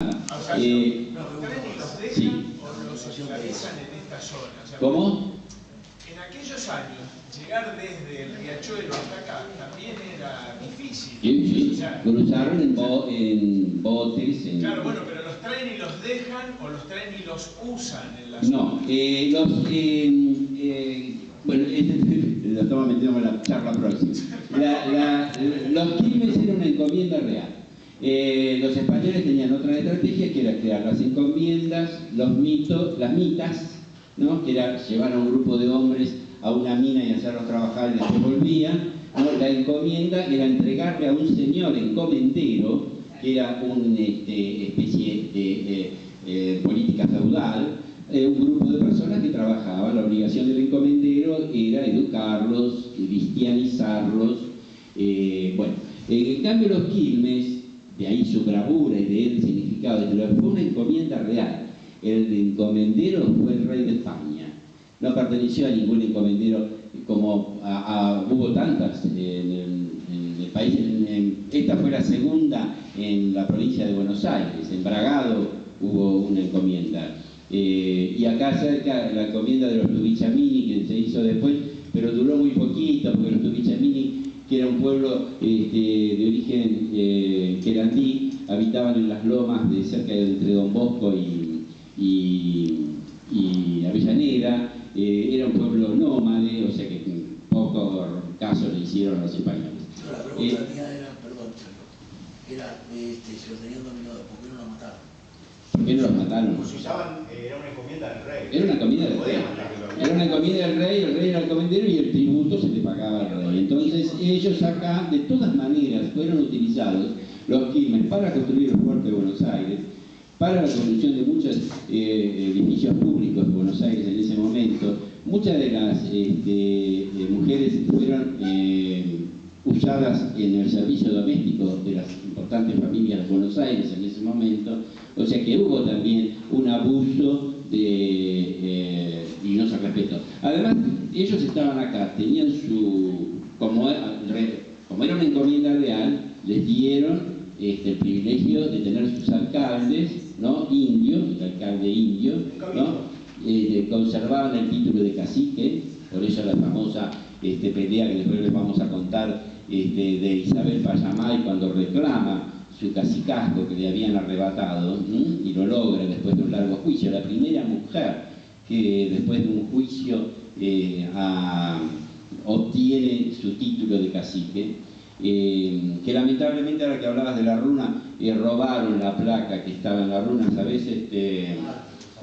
O sea, ¿los trenes los dejan sí. o los esclavizan en esta zona? O sea, ¿Cómo? En aquellos años, llegar desde el Riachuelo hasta acá también era difícil. Sí, O sea, cruzaron en botes. Claro, bueno, pero los traen y los dejan o los traen y los usan en la No, bueno, lo estamos metiendo en la charla próxima. Los quilmes eran una encomienda real. Los españoles tenían otra estrategia que era crear las encomiendas, las mitas, ¿no? Que era llevar a un grupo de hombres a una mina y hacerlos trabajar y después volvían. ¿No? La encomienda era entregarle a un señor encomendero, que era una especie de política feudal, un grupo de personas que trabajaban. La obligación del encomendero era educarlos, cristianizarlos. Bueno, en cambio los quilmes, de ahí su bravura y de ahí el significado, fue una encomienda real. El encomendero fue el rey de España. No perteneció a ningún encomendero, como hubo tantas en el país. Esta fue la segunda en la provincia de Buenos Aires. En Bragado hubo una encomienda. Y acá cerca la encomienda de los Tubichamini, que se hizo después, pero duró muy poquito, porque los Tubichamini, que era un pueblo de origen querandí, habitaban en las lomas de cerca de entre Don Bosco y Avellaneda. Era un pueblo nómade, o sea que poco caso le hicieron los españoles. La pregunta mía era, perdón, si lo tenían dominado, ¿por qué no lo mataron? ¿Por qué no los mataron? Pues usaban, era una encomienda del rey. Era una encomienda del rey. Era una encomienda del rey, el rey era el encomendero y el tributo se le pagaba al rey. Entonces ellos acá, de todas maneras, fueron utilizados los quilmes para construir el fuerte de Buenos Aires, para la construcción de muchos edificios públicos de Buenos Aires en ese momento. Muchas de las mujeres fueron usadas en el servicio doméstico de las importantes familias de Buenos Aires en ese momento. O sea que hubo también un abuso y no se respetó. Además, ellos estaban acá, tenían como era una encomienda real, les dieron el privilegio de tener sus alcaldes, ¿no? Indios, el alcalde indio, ¿no? Conservaban el título de cacique, por eso la famosa pelea que después les vamos a contar de Isabel Payamay cuando reclama su cacicazgo que le habían arrebatado, y lo logra después de un largo juicio. La primera mujer que después de un juicio obtiene su título de cacique, que lamentablemente, ahora que hablabas de la runa, robaron la placa que estaba en la runa, ¿sabes,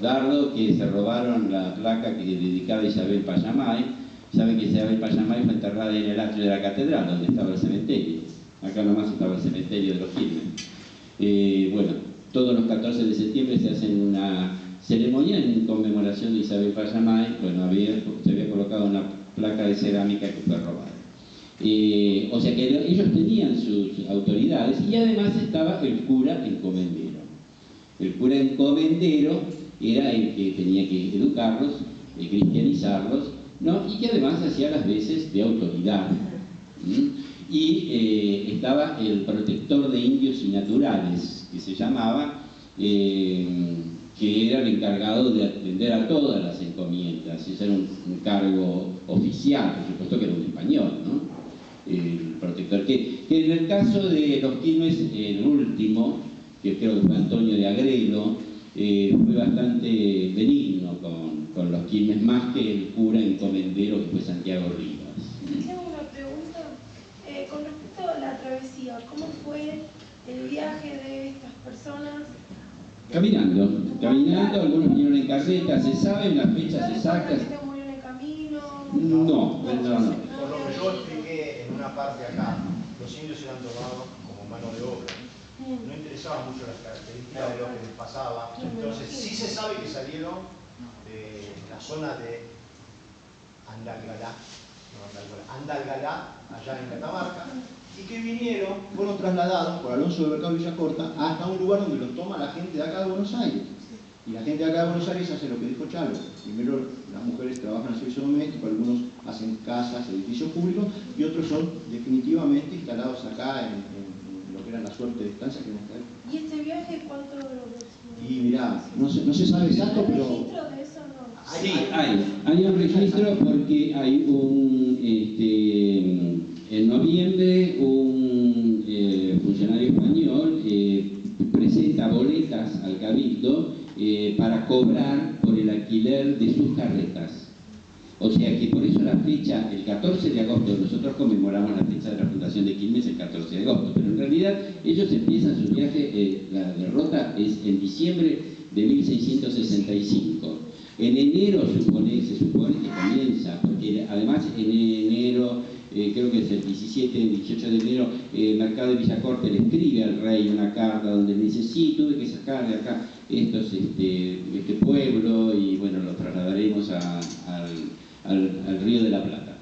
Dardo? Que se robaron la placa que dedicada a Isabel Payamay. Saben que Isabel Payamay fue enterrada en el atrio de la catedral, donde estaba el cementerio. Acá nomás estaba el cementerio de los quilmes. Bueno, todos los 14 de septiembre se hacen una ceremonia en conmemoración de Isabel Payamay. Bueno, se había colocado una placa de cerámica que fue robada. O sea que ellos tenían sus autoridades, y además estaba el cura encomendero. El cura encomendero era el que tenía que educarlos, cristianizarlos, ¿no? Y que además hacía las veces de autoridad. Y estaba el protector de indios y naturales, que se llamaba, que era el encargado de atender a todas las encomiendas. Ese era un cargo oficial, por supuesto que era un español, ¿no? El protector, que en el caso de los quilmes, el último, que creo que fue Antonio de Agrelo, fue bastante benigno con los quilmes, más que el cura encomendero que fue Santiago Rivas. Tengo una pregunta con respecto a la travesía. ¿Cómo fue el viaje de estas personas? Caminando, algunos vinieron en carreta. ¿Se saben las fechas exactas? ¿Se murieron en el camino? No. Por lo que yo expliqué en una parte acá, los indios eran tomados como mano de obra. No interesaban mucho las características de lo que les pasaba. Entonces sí se sabe que salieron de la zona de Andalgalá, allá en Catamarca, y que fueron trasladados por Alonso de Mercado Villacorta hasta un lugar donde los toma la gente de acá de Buenos Aires. Y la gente de acá de Buenos Aires hace lo que dijo Chalo. Primero las mujeres trabajan en el servicio doméstico, algunos hacen casas, edificios públicos, y otros son definitivamente instalados acá en lo que era era la suerte de estancia que nos trae. ¿Y este viaje cuánto duró? Y mirá, no se sabe exacto, ¿Hay pero registro de eso o no? Sí, hay un registro porque hay en noviembre un funcionario español presenta boletas al Cabildo para cobrar por el alquiler de sus carretas. O sea que por eso la fecha, el 14 de agosto, nosotros conmemoramos la fecha de la fundación de Quilmes el 14 de agosto, pero en realidad ellos empiezan su viaje, la derrota es en diciembre de 1665. En enero se supone que comienza, porque además en enero, creo que es el 17, el 18 de enero, Mercado de Villacorte le escribe al rey una carta donde le dice, sí, tuve que sacar de acá este pueblo y bueno, lo trasladaremos al Río de la Plata.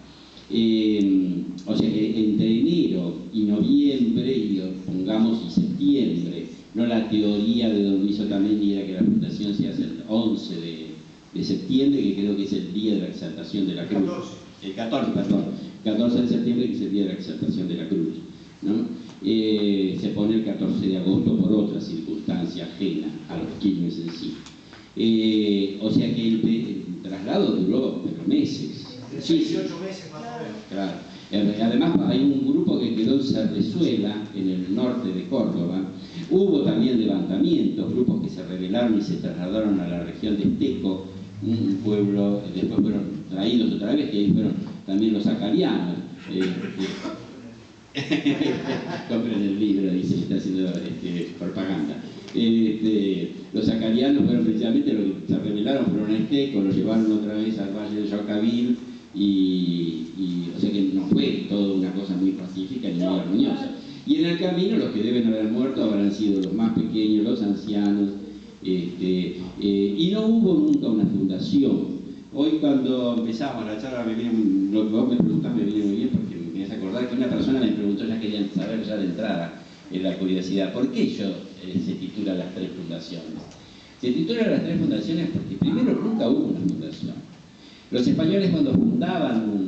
O sea que entre enero y noviembre, y pongamos y septiembre, no la teoría de don Luis Otamendi era que la fundación se hace el 11 de septiembre, que creo que es el día de la exaltación de la cruz. 14 de septiembre, que es el día de la exaltación de la cruz, ¿no? Se pone el 14 de agosto por otra circunstancia ajena a los Quilmes en sí. O sea que el traslado duró meses. 18 meses más o menos. Claro. Además hay un grupo que quedó en Cerrezuela, en el norte de Córdoba. Hubo también levantamientos, grupos que se rebelaron y se trasladaron a la región de Esteco, un pueblo, después fueron traídos otra vez, que ahí fueron también los acarianos. Compren el libro, dice, está haciendo propaganda. Los acarianos fueron precisamente los que se rebelaron, fueron a Esteco, lo llevaron otra vez al valle de Yocabil, o sea que no fue toda una cosa muy pacífica ni muy armoniosa. Y en el camino los que deben haber muerto habrán sido los más pequeños, los ancianos, y no hubo nunca una fundación. Hoy cuando empezamos la charla, lo que vos me preguntás me viene muy bien porque me hace acordar que una persona me preguntó, ya querían saber ya de entrada, en la curiosidad, ¿por qué se titula Las Tres Fundaciones? Se titula Las Tres Fundaciones porque primero nunca hubo una fundación. Los españoles cuando fundaban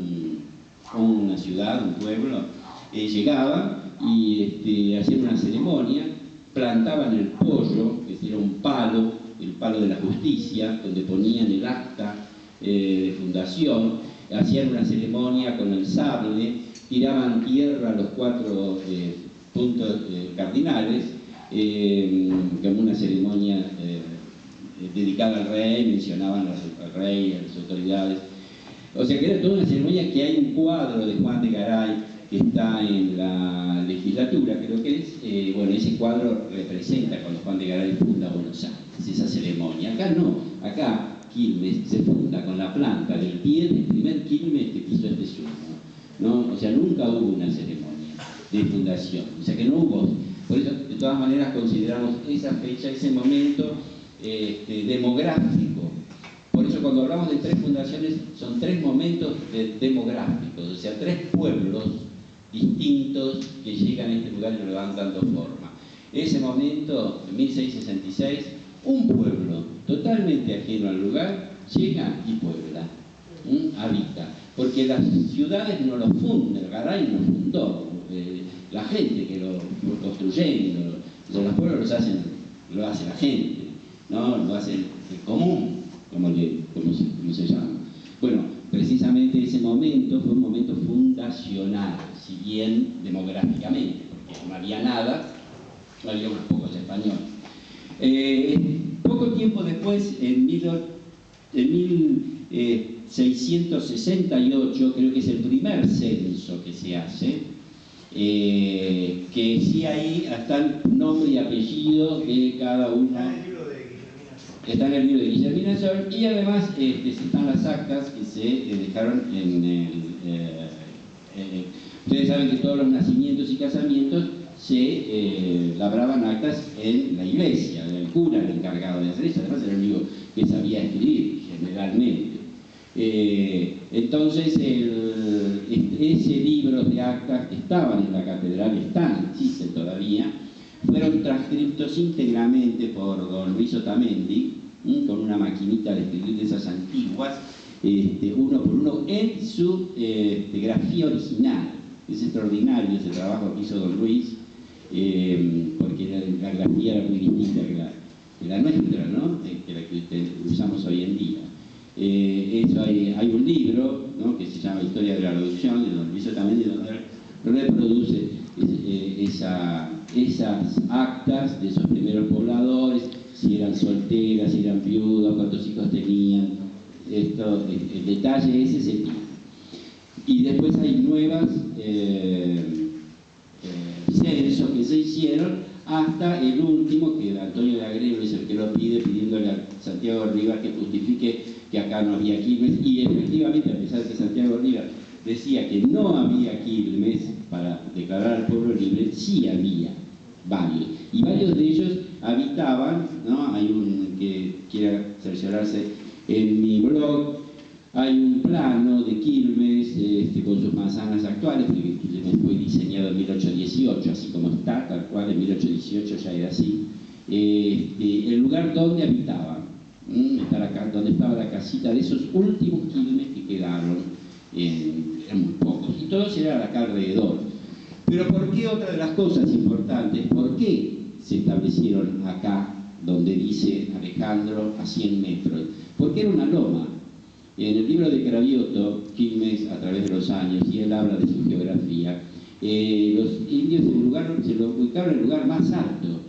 una ciudad, un pueblo, llegaban y hacían una ceremonia, plantaban el pollo, que era un palo, el palo de la justicia, donde ponían el acta de fundación, hacían una ceremonia con el sable, tiraban tierra a los 4 puntos cardinales, como una ceremonia dedicada al rey, mencionaban al rey, a las autoridades. O sea que era toda una ceremonia que hay un cuadro de Juan de Garay que está en la legislatura, creo que es, bueno, ese cuadro representa cuando Juan de Garay funda Buenos Aires, esa ceremonia. Acá no, acá Quilmes se funda con la planta del pie del primer Quilmes que pisó este suelo, ¿no? O sea, nunca hubo una ceremonia de fundación, o sea que no hubo. Por eso, de todas maneras, consideramos esa fecha, ese momento demográfico. Por eso, cuando hablamos de 3 fundaciones, son 3 momentos demográficos, o sea, 3 pueblos distintos que llegan a este lugar y le van dando forma. Ese momento, en 1666, un pueblo totalmente ajeno al lugar llega y puebla, habita. Porque las ciudades no lo fundan, Garay no fundó, la gente que lo fue construyendo, los pueblos lo hace la gente, ¿no? Lo hace el común, como se llama. Bueno, precisamente ese momento fue un momento fundacional, si bien demográficamente, porque no había nada, no había unos pocos españoles. Poco tiempo después, en 1668, creo que es el primer censo que se hace, que sí ahí está el nombre y apellido de cada uno. Está en el libro de Guillermina Sol, y además están las actas que se dejaron en el... ustedes saben que todos los nacimientos y casamientos se labraban actas en la iglesia, el cura el encargado de hacer eso, además era el único que sabía escribir generalmente. Entonces ese libro de actas que estaban en la catedral, existen todavía, fueron transcriptos íntegramente por don Luis Otamendi, con una maquinita de escribir de esas antiguas, uno por uno, en su grafía original. Es extraordinario ese trabajo que hizo don Luis. porque la grafía era muy distinta que la nuestra, ¿no? Que la que usamos hoy en día. Eso hay un libro, ¿no?, que se llama Historia de la Reducción, de don Luis Otamendi, donde reproduce esas actas de esos primeros pobladores, si eran solteras, si eran viudas, cuántos hijos tenían. El detalle ese se tiene. Y después hay nuevas censos que se hicieron, hasta el último, que Antonio de Agrelo es el que lo pide, pidiéndole a Santiago Rivas que justifique que acá no había quilmes, y efectivamente, a pesar de que Santiago Rivas decía que no había quilmes para declarar al pueblo libre, sí había varios, y varios de ellos habitaban, ¿no? Hay un que quiera cerciorarse en mi blog, hay un plano de Quilmes con sus manzanas actuales, porque Quilmes fue diseñado en 1818, así como está, tal cual, en 1818 ya era así. El lugar donde habitaban, donde estaba la casita de esos últimos Quilmes que quedaron, eran muy pocos, y todos eran acá alrededor. Pero ¿por qué otra de las cosas importantes? ¿Por qué se establecieron acá, donde dice Alejandro, a 100 metros? Porque era una loma. En el libro de Cravioto, Quilmes a través de los años, y él habla de su geografía, los indios se lo ubicaron en el lugar más alto,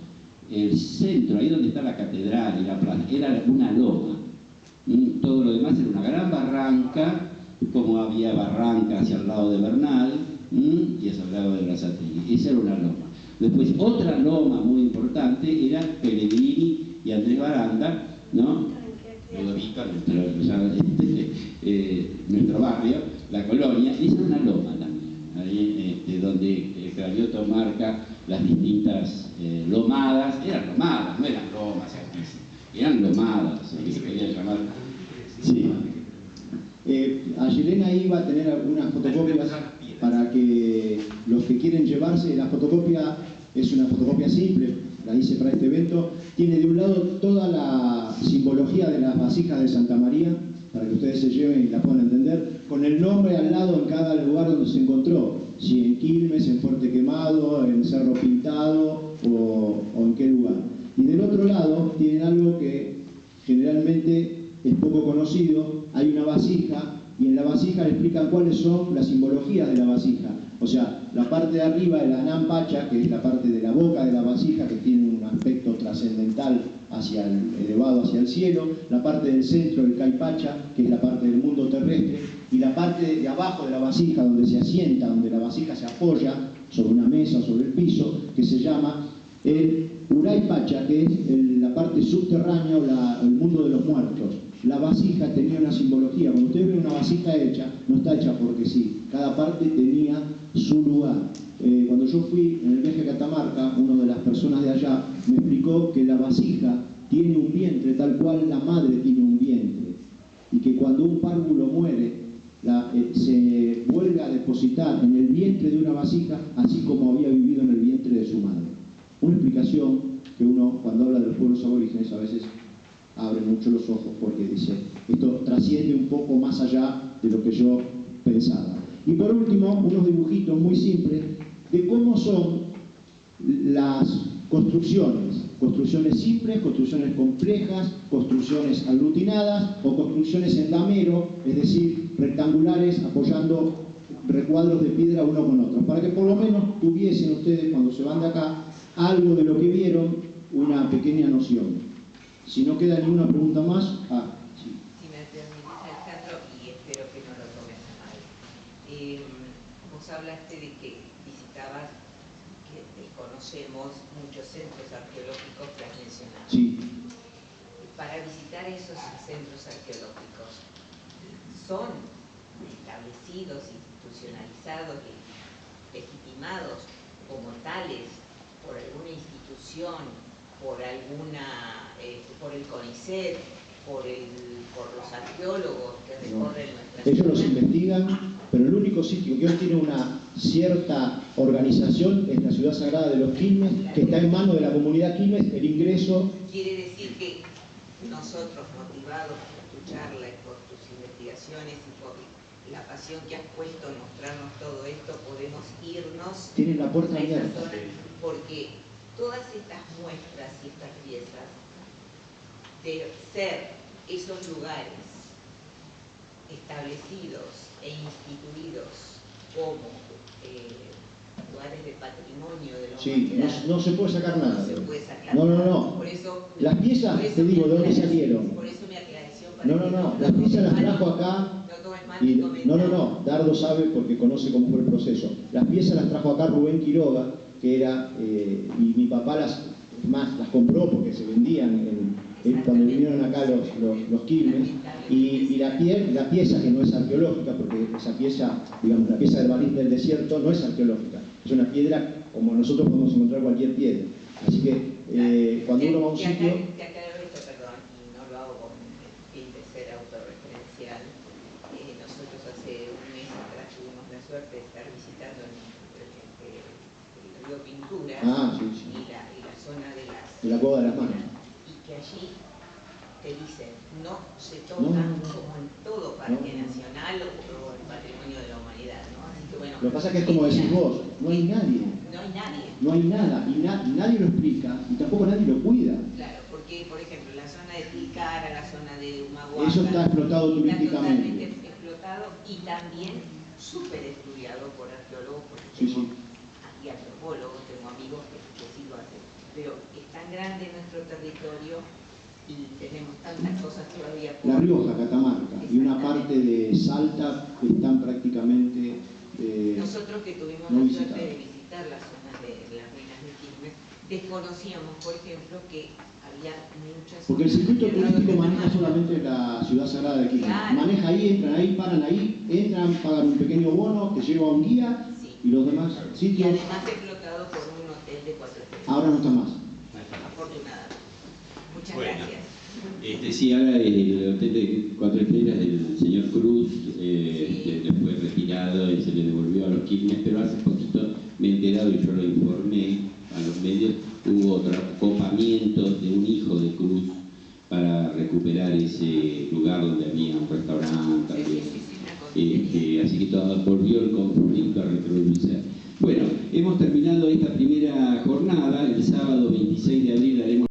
el centro, ahí donde está la catedral y la plaza, era una loma. Todo lo demás era una gran barranca, como había barranca hacia el lado de Bernal y hacia el lado de Brazatini. Esa era una loma. Después, otra loma muy importante era Pellegrini y Andrés Baranda, ¿no? Ludovico, nuestro barrio, la colonia, esa es una loma también, ahí, donde Cravioto marca las distintas lomadas, eran lomadas, no eran lomas, eran lomadas, que se podía llamar. Sí. Ayelena iba a tener algunas fotocopias para que los que quieren llevarse. La fotocopia es una fotocopia simple, la hice para este evento. Tiene de un lado toda la simbología de las vasijas de Santa María, para que ustedes se lleven y la puedan entender, con el nombre al lado en cada lugar donde se encontró, si en Quilmes, en Fuerte Quemado, en Cerro Pintado o en qué lugar. Y del otro lado tienen algo que generalmente es poco conocido. Hay una vasija, y en la vasija le explican cuáles son las simbologías de la vasija. O sea, la parte de arriba es la Nan Pacha, que es la parte de la boca de la vasija, que tiene un aspecto trascendental elevado hacia el cielo. La parte del centro, el Caipacha, que es la parte del mundo terrestre. Y la parte de abajo de la vasija, donde se asienta, donde la vasija se apoya sobre una mesa, sobre el piso, que se llama el Uraypacha, que es la parte subterránea o el mundo de los muertos. La vasija tenía una simbología. Cuando usted ve una vasija hecha, no está hecha porque sí. Cada parte tenía su lugar. Cuando yo fui en el viaje a Catamarca, una de las personas de allá me explicó que la vasija tiene un vientre tal cual la madre tiene un vientre. Y que cuando un párvulo muere, se vuelve a depositar en el vientre de una vasija, así como había vivido en el vientre de su madre. Una explicación que uno, cuando habla de los pueblos aborígenes, a veces abre mucho los ojos, porque dice, esto trasciende un poco más allá de lo que yo pensaba. Y por último, unos dibujitos muy simples de cómo son las construcciones simples, construcciones complejas, construcciones aglutinadas o construcciones en damero, es decir, rectangulares apoyando recuadros de piedra uno con otro, para que por lo menos tuviesen ustedes, cuando se van de acá, algo de lo que vieron, una pequeña noción. Si no queda ninguna pregunta más, sí. Si me permitís, Alejandro, y espero que no lo tomes a mal. Vos hablaste de que visitabas, que conocemos muchos centros arqueológicos que has mencionado. Sí. Para visitar esos centros arqueológicos, ¿son establecidos, institucionalizados, legitimados como tales por alguna institución, por el CONICET, por los arqueólogos que recorren nuestra ciudad? Ellos los investigan, pero el único sitio que hoy tiene una cierta organización es la Ciudad Sagrada de los Quilmes, que está en manos de la comunidad Quilmes. El ingreso... Quiere decir que nosotros, motivados por tu charla y por tus investigaciones y por la pasión que has puesto en mostrarnos todo esto, podemos irnos Tienen la puerta a esa abierta. zona, porque todas estas muestras y estas piezas, de ser esos lugares establecidos e instituidos como lugares de patrimonio de la Sí, humanidad, no se puede sacar nada. no se puede sacar No. nada. Por eso, Las piezas, te digo, ¿de dónde salieron? Por eso mi aclaración para No. Las piezas las trajo acá. no tomes mal Y, mi comentario. no, Dardo sabe porque conoce cómo fue el proceso. Las piezas las trajo acá Rubén Quiroga, que era, y mi papá las compró porque se vendían cuando vinieron acá los quilmes, y la pieza que no es arqueológica, porque esa pieza, digamos, la pieza del barril del desierto no es arqueológica, es una piedra como nosotros podemos encontrar cualquier piedra. Así que cuando uno va a un sitio... Te aclaro esto, perdón, y no lo hago con el fin de ser autorreferencial. Nosotros hace un mes atrás tuvimos la suerte de estar visitando el río Pintura Sí. y la zona de la Cueva de las Manos. y que allí te dicen no se tocan como en todo parque nacional o el patrimonio de la humanidad, ¿no? Así que bueno, Lo que pasa es que es como decís vos, no hay nadie. No hay nadie. No hay nada, y nadie lo explica, y tampoco nadie lo cuida. Claro, porque por ejemplo la zona de Tilcara, la zona de Humahuaca, Eso está explotado turísticamente. Está totalmente explotado y también súper estudiado por arqueólogos, porque Sí. y antropólogos, tengo amigos que sí lo hacen. Pero es tan grande nuestro territorio y tenemos tantas cosas todavía por... La Rioja, Catamarca, y una parte de Salta que están prácticamente Nosotros que tuvimos no la suerte visitadas. de visitar las zonas de las ruinas de Quilmes, desconocíamos, por ejemplo, que había muchas... Porque el circuito zonas del turístico Cerro de maneja Catamarca. solamente la ciudad sagrada de Quilmes. Claro. Maneja ahí, entran ahí, paran ahí, entran, pagan un pequeño bono que lleva un guía Sí. y los demás Y sitios además explotado por un hotel de 4 estrellas. ahora no está más. Afortunadamente. Muchas Bueno. gracias. Sí, ahora el hotel de 4 estrellas del señor Cruz que fue retirado y se le devolvió a los Quilmes, pero hace poquito me he enterado y yo lo informé a los medios, hubo otro acopamiento de un hijo de Cruz para recuperar ese lugar donde había un restaurante también. Así que todo volvió el conflicto a reproducirse. Bueno, hemos terminado esta primera jornada, el sábado 26 de abril haremos